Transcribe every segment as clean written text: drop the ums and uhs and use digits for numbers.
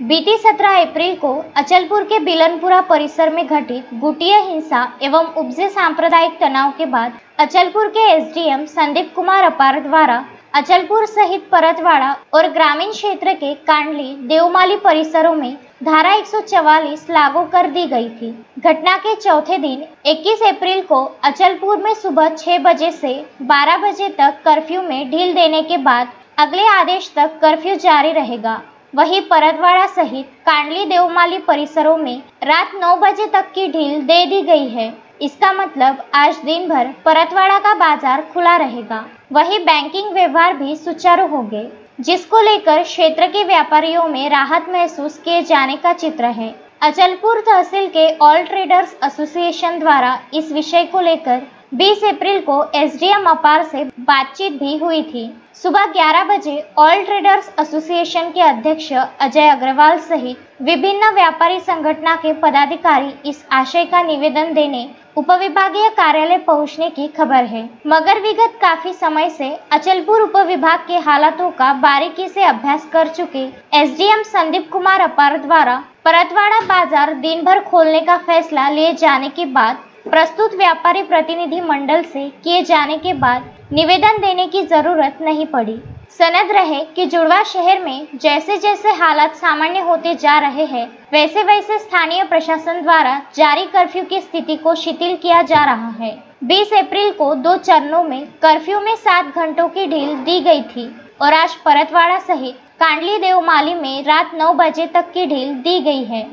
बीती 17 अप्रैल को अचलपुर के बिलनपुरा परिसर में घटित गुटिया हिंसा एवं उपजे सांप्रदायिक तनाव के बाद अचलपुर के एसडीएम संदीप कुमार अपार द्वारा अचलपुर सहित परतवाड़ा और ग्रामीण क्षेत्र के कांडली देवमाली परिसरों में धारा 144 लागू कर दी गई थी। घटना के चौथे दिन 21 अप्रैल को अचलपुर में सुबह 6 बजे से 12 बजे तक कर्फ्यू में ढील देने के बाद अगले आदेश तक कर्फ्यू जारी रहेगा। वहीं परतवाड़ा सहित कांडली देवमाली परिसरों में रात 9 बजे तक की ढील दे दी गई है। इसका मतलब आज दिन भर परतवाड़ा का बाजार खुला रहेगा। वहीं बैंकिंग व्यवहार भी सुचारू होंगे, जिसको लेकर क्षेत्र के व्यापारियों में राहत महसूस किए जाने का चित्र है। अचलपुर तहसील के ऑल ट्रेडर्स एसोसिएशन द्वारा इस विषय को लेकर 20 अप्रैल को एसडीएम अपार से बातचीत भी हुई थी। सुबह 11 बजे ऑल ट्रेडर्स एसोसिएशन के अध्यक्ष अजय अग्रवाल सहित विभिन्न व्यापारी संगठन के पदाधिकारी इस आशय का निवेदन देने उपविभागीय कार्यालय पहुंचने की खबर है। मगर विगत काफी समय से अचलपुर उपविभाग के हालातों का बारीकी से अभ्यास कर चुके एसडीएम संदीप कुमार अपार द्वारा परतवाड़ा बाजार दिन भर खोलने का फैसला लिए जाने के बाद प्रस्तुत व्यापारी प्रतिनिधि मंडल से किए जाने के बाद निवेदन देने की जरूरत नहीं पड़ी। सनद रहे कि जुड़वा शहर में जैसे जैसे हालात सामान्य होते जा रहे हैं, वैसे वैसे स्थानीय प्रशासन द्वारा जारी कर्फ्यू की स्थिति को शिथिल किया जा रहा है। 20 अप्रैल को 2 चरणों में कर्फ्यू में 7 घंटों की ढील दी गई थी और आज परतवाड़ा सहित कांडली देवमाली में रात 9 बजे तक की ढील दी गई है।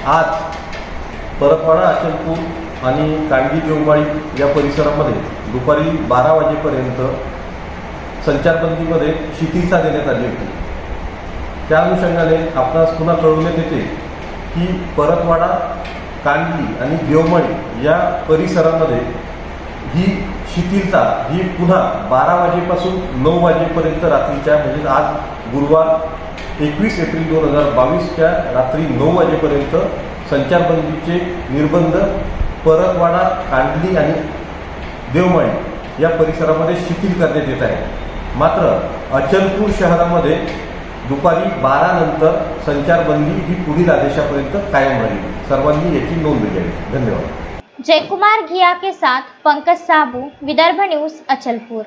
आज परतवाड़ा, अचलपूर आणि कांडली देवमाली या परिसरामध्ये दुपारी 12 वाजेपर्यंत संचारबंदीमध्ये शिथिलता देण्यात आली होती। त्या अनुषंगाने आपणास पुन्हा कळवण्यात येते की परतवाड़ा, कांडली आणि देवमाली या परिसरामध्ये ही शिथिलता ही पुन्हा 12 वाजेपासून 9 वाजेपर्यंत रात्रीच्या म्हणजे आज गुरुवार 21 एप्रिल 2022च्या रात्री 9 वाजेपर्यंत संचारबंदीचे निर्बंध परतवाड़ा, कांडली आणि देवमाली या परिसरामध्ये शिथिल करण्यात येत आहे। मात्र अचलपूर शहरामध्ये दुपारी 12 नंतर संचारबंदी ही पुढील आदेशापर्यंत कायम राहील। सर्वांनी याची नोंद घ्यावी। धन्यवाद। जयकुमार घिया के साथ पंकज साबू, विदर्भ न्यूज, अचलपुर।